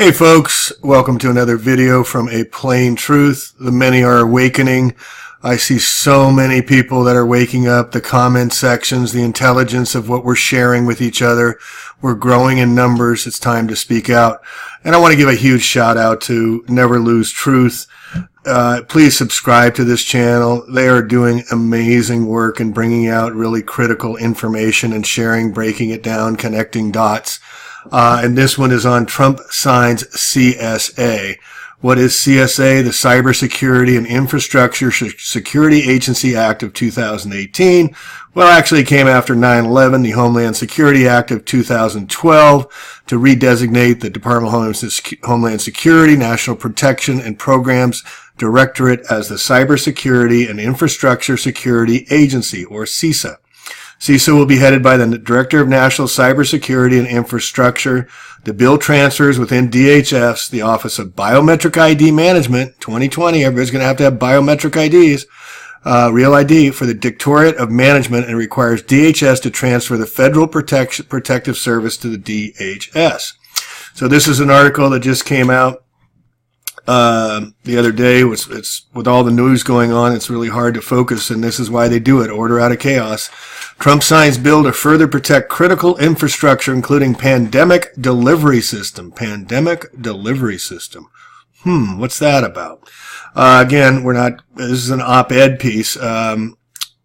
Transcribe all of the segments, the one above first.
Hey folks, welcome to another video from A Plain Truth. The many are awakening. I see so many people that are waking up, the comment sections, the intelligence of what we're sharing with each other. We're growing in numbers. It's time to speak out. And I want to give a huge shout out to Never Lose Truth. Please subscribe to this channel. They are doing amazing work in bringing out really critical information and sharing, breaking it down, connecting dots. And this one is on Trump signs CISA. What is CISA? The Cybersecurity and Infrastructure Security Agency Act of 2018. Well, actually it came after 9/11, the Homeland Security Act of 2012, to redesignate the Department of Homeland Security, National Protection and Programs Directorate as the Cybersecurity and Infrastructure Security Agency, or CISA. CISA will be headed by the Director of National Cybersecurity and Infrastructure. The bill transfers within DHS the Office of Biometric ID Management. 2020, everybody's going to have biometric IDs, real ID, for the Directorate of Management, and requires DHS to transfer the Federal Protective Service to the DHS. So this is an article that just came out the other day. It's with all the news going on, it's really hard to focus, and this is why they do it. Order out of chaos. Trump signs bill to further protect critical infrastructure, including pandemic delivery system. Pandemic delivery system. What's that about? Again, this is an op-ed piece.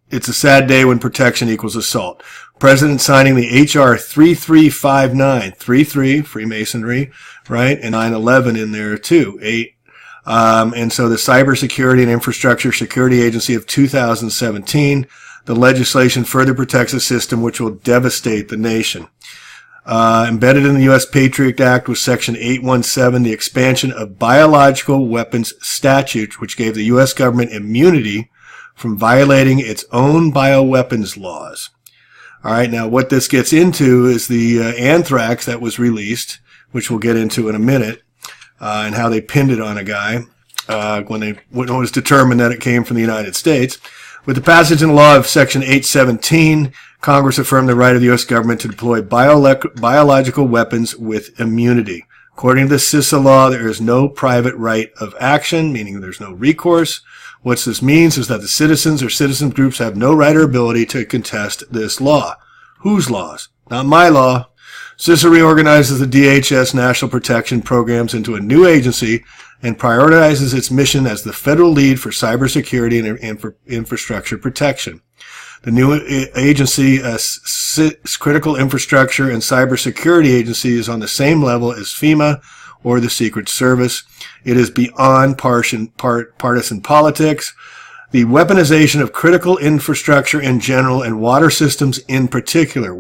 It's a sad day when protection equals assault. President signing the H.R. 3359. 33, Freemasonry, right? And 9/11 in there too. 8. And so the Cybersecurity and Infrastructure Security Agency of 2017. The legislation further protects a system which will devastate the nation. Embedded in the U.S. Patriot Act was Section 817, the expansion of biological weapons statute, which gave the U.S. government immunity from violating its own bioweapons laws. All right, now what this gets into is the anthrax that was released, which we'll get into in a minute, and how they pinned it on a guy when it was determined that it came from the United States. With the passage in law of Section 817, Congress affirmed the right of the U.S. government to deploy biological weapons with immunity. According to the CISA law, there is no private right of action, meaning there's no recourse. What this means is that the citizens or citizen groups have no right or ability to contest this law. Whose laws? Not my law. CISA reorganizes the DHS National Protection Programs into a new agency and prioritizes its mission as the federal lead for cybersecurity and infrastructure protection. The new agency, Critical Infrastructure and Cybersecurity Agency, is on the same level as FEMA or the Secret Service. It is beyond partisan politics. The weaponization of critical infrastructure in general and water systems in particular,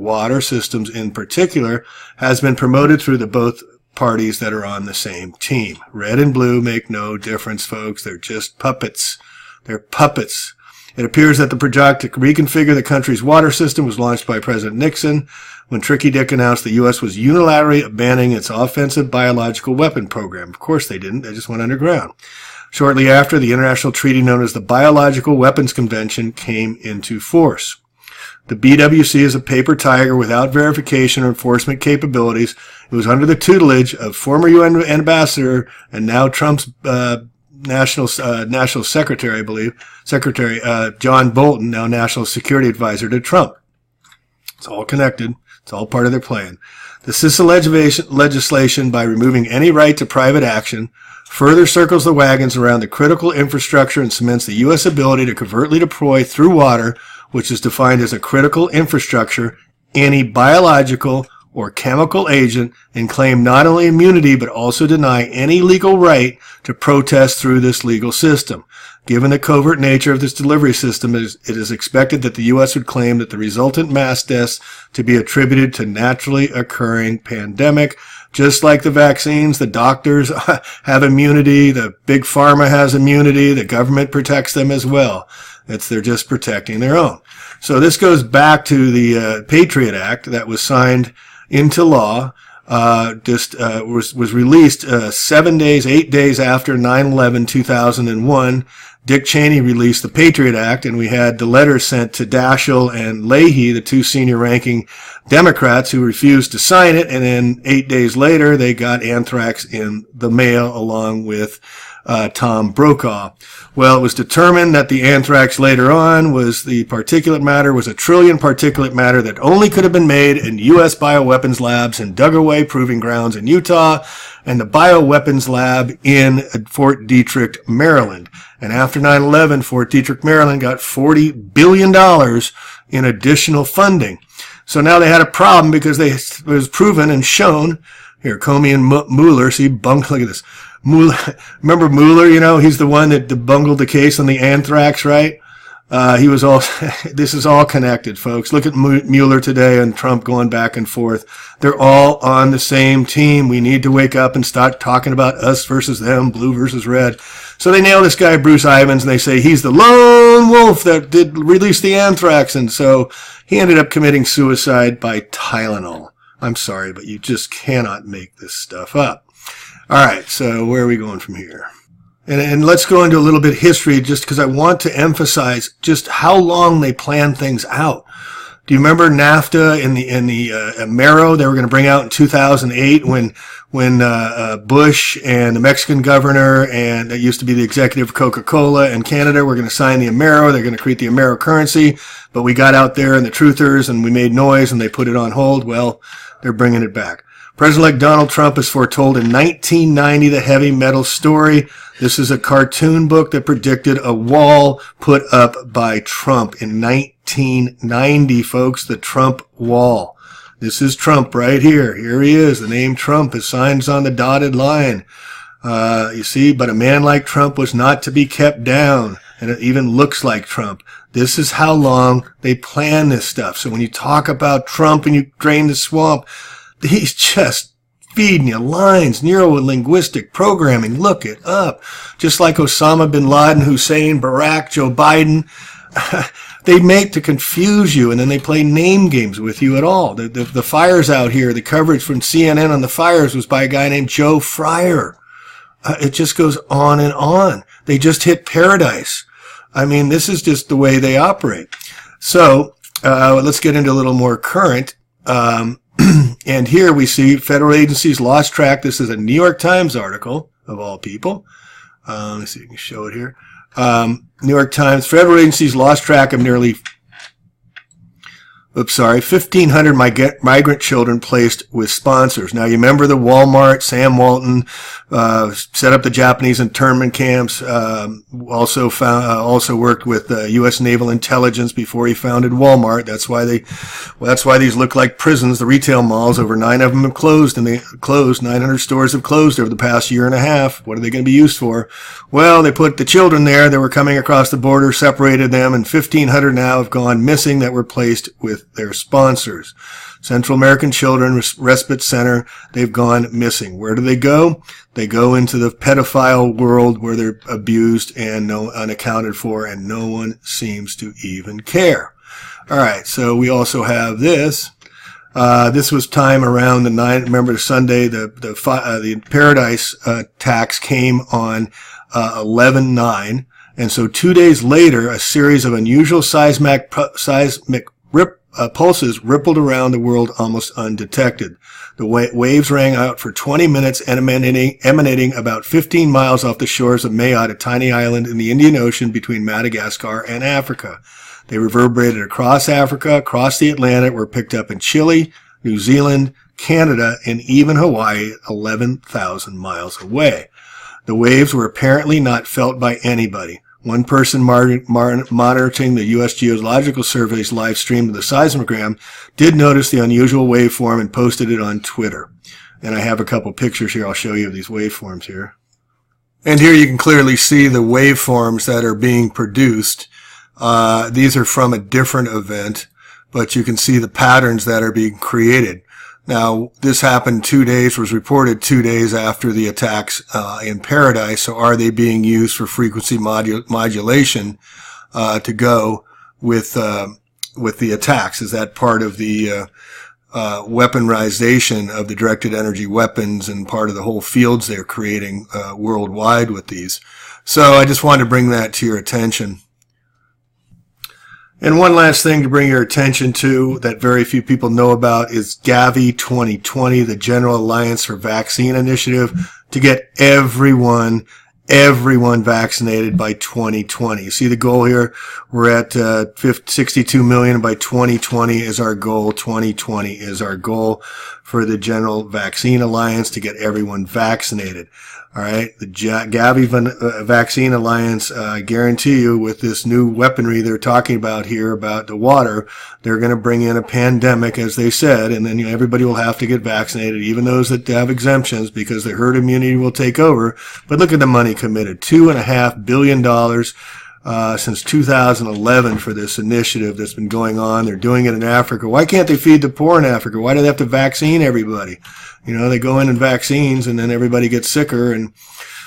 has been promoted through the both parties that are on the same team. Red and blue make no difference, folks. They're just puppets. They're puppets. It appears that the project to reconfigure the country's water system was launched by President Nixon when Tricky Dick announced the U.S. was unilaterally abandoning its offensive biological weapon program. Of course they didn't. They just went underground. Shortly after, the international treaty known as the Biological Weapons Convention came into force. The BWC is a paper tiger without verification or enforcement capabilities. It was under the tutelage of former UN ambassador and now Trump's national secretary, I believe, Secretary John Bolton, now national security advisor to Trump. It's all connected. It's all part of their plan. The CISA legislation, by removing any right to private action, further circles the wagons around the critical infrastructure and cements the U.S. ability to covertly deploy through water, which is defined as a critical infrastructure, any biological or chemical agent, and claim not only immunity but also deny any legal right to protest through this legal system. Given the covert nature of this delivery system, it is expected that the U.S. would claim that the resultant mass deaths to be attributed to naturally occurring pandemic. Just like the vaccines, the doctors have immunity, the big pharma has immunity, the government protects them as well. They're just protecting their own. So this goes back to the Patriot Act that was signed into law, was released 8 days after 9/11, 2001. Dick Cheney released the Patriot Act, and we had the letter sent to Daschle and Leahy, the two senior ranking Democrats, who refused to sign it. And then 8 days later, they got anthrax in the mail along with Tom Brokaw. Well, it was determined that the anthrax later on was the particulate matter was a trillion particulate matter that only could have been made in U.S. bioweapons labs in Dugaway Proving Grounds in Utah and the bioweapons lab in Fort Detrick, Maryland. And after 9/11, Fort Detrick, Maryland got $40 billion in additional funding. So now they had a problem because it was proven and shown. Here, Comey and Mueller, see, look at this. Mueller, remember Mueller, he's the one that bungled the case on the anthrax, right? He was all, this is all connected, folks. Look at Mueller today and Trump going back and forth. They're all on the same team. We need to wake up and start talking about us versus them, blue versus red. So they nail this guy, Bruce Ivins, and they say he's the lone wolf that did release the anthrax. And so he ended up committing suicide by Tylenol. I'm sorry, but you just cannot make this stuff up. All right, so where are we going from here? And let's go into a little bit of history just because I want to emphasize just how long they plan things out. Do you remember NAFTA in the Marrow they were going to bring out in 2008 when Bush and the Mexican governor and that used to be the executive of Coca-Cola and Canada were going to sign the Amero. They're going to create the Amero currency, but we got out there and the truthers and we made noise and they put it on hold. Well, they're bringing it back. President-elect Donald Trump has foretold in 1990 the heavy metal story. This is a cartoon book that predicted a wall put up by Trump in 1990, folks, the Trump wall. This is Trump right here. Here he is. The name Trump. His sign's on the dotted line. You see, but a man like Trump was not to be kept down, and it even looks like Trump. This is how long they plan this stuff. So when you talk about Trump and you drain the swamp, he's just feeding you lines, neuro-linguistic programming. Look it up. Just like Osama bin Laden, Hussein, Barack, Joe Biden. They make to confuse you, and then they play name games with you at all. The fires out here, the coverage from CNN on the fires was by a guy named Joe Fryer. It just goes on and on. They just hit paradise. I mean, this is just the way they operate. So let's get into a little more current. And here we see federal agencies lost track. This is a New York Times article, of all people. Let's see if I can show it here. New York Times, federal agencies lost track of nearly 1,500 migrant children placed with sponsors. Now, you remember the Walmart, Sam Walton, set up the Japanese internment camps, also worked with, U.S. Naval Intelligence before he founded Walmart. That's why these look like prisons, the retail malls. Over 9 of them have closed, and 900 stores have closed over the past year and a half. What are they going to be used for? Well, they put the children there that were coming across the border, separated them, and 1,500 now have gone missing that were placed with their sponsors. Central American Children Respite Center, they've gone missing. Where do they go? They go into the pedophile world where they're abused and unaccounted for, and no one seems to even care. All right, so we also have this. This was time around remember Sunday, the Paradise tax came on 11/9. And so 2 days later, a series of unusual seismic pulses rippled around the world almost undetected. The waves rang out for 20 minutes, emanating about 15 miles off the shores of Mayotte, a tiny island in the Indian Ocean between Madagascar and Africa. They reverberated across Africa, across the Atlantic, were picked up in Chile, New Zealand, Canada, and even Hawaii, 11,000 miles away. The waves were apparently not felt by anybody. One person monitoring the U.S. Geological Survey's live stream of the seismogram did notice the unusual waveform and posted it on Twitter. And I have a couple pictures here. I'll show you these waveforms here. And here you can clearly see the waveforms that are being produced. These are from a different event, but you can see the patterns that are being created. Now, this happened was reported 2 days after the attacks in Paradise. So are they being used for frequency modulation to go with the attacks? Is that part of the weaponization of the directed energy weapons and part of the whole fields they're creating worldwide with these? So I just wanted to bring that to your attention. And one last thing to bring your attention to that very few people know about is Gavi 2020, the General Alliance for Vaccine Initiative, to get everyone vaccinated by 2020. You see the goal here? We're at 62 million by 2020 is our goal. 2020 is our goal for the General Vaccine Alliance to get everyone vaccinated. All right, the Gavi Vaccine Alliance, I guarantee you, with this new weaponry they're talking about here about the water, they're going to bring in a pandemic, as they said, and then everybody will have to get vaccinated, even those that have exemptions, because the herd immunity will take over. But look at the money committed, $2.5 billion since 2011 for this initiative that's been going on. They're doing it in Africa. Why can't they feed the poor in Africa? Why do they have to vaccine everybody? You know, they go in and vaccines and then everybody gets sicker and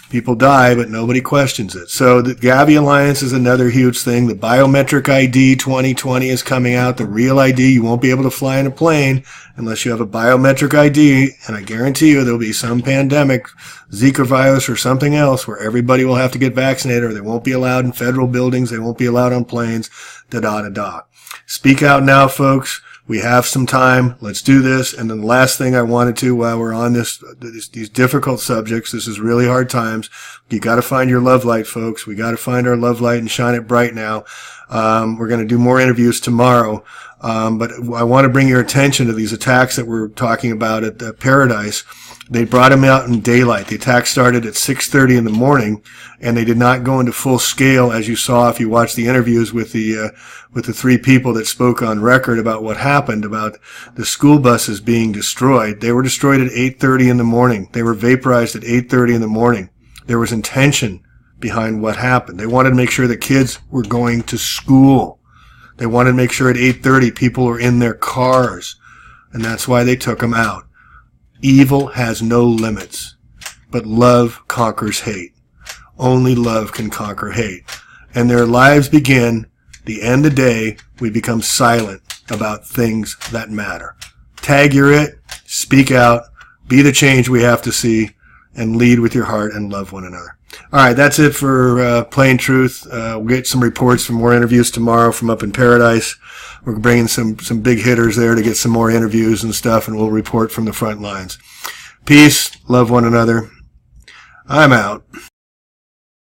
people die, but nobody questions it. So the Gavi Alliance is another huge thing. The biometric ID 2020 is coming out. The real ID, you won't be able to fly in a plane unless you have a biometric ID. And I guarantee you there'll be some pandemic, Zika virus or something else, where everybody will have to get vaccinated, or they won't be allowed in federal buildings. They won't be allowed on planes, da-da-da-da. Speak out now, folks. We have some time. Let's do this. And then the last thing I wanted to, while we're on these difficult subjects, this is really hard times. You got to find your love light, folks. We got to find our love light and shine it bright now. We're going to do more interviews tomorrow. But I want to bring your attention to these attacks that we're talking about at Paradise. They brought them out in daylight. The attack started at 6:30 in the morning, and they did not go into full scale, as you saw if you watched the interviews with the three people that spoke on record about what happened, about the school buses being destroyed. They were destroyed at 8:30 in the morning. They were vaporized at 8:30 in the morning. There was intention behind what happened. They wanted to make sure the kids were going to school. They wanted to make sure at 8:30 people were in their cars, and that's why they took them out. Evil has no limits, but love conquers hate. Only love can conquer hate. And their lives begin, the end of the day, we become silent about things that matter. Tag you're it, speak out, be the change we have to see, and lead with your heart and love one another. All right, that's it for Plain Truth. We'll get some reports from more interviews tomorrow from up in Paradise. We're bringing some big hitters there to get some more interviews and stuff, and we'll report from the front lines. Peace, love one another. I'm out.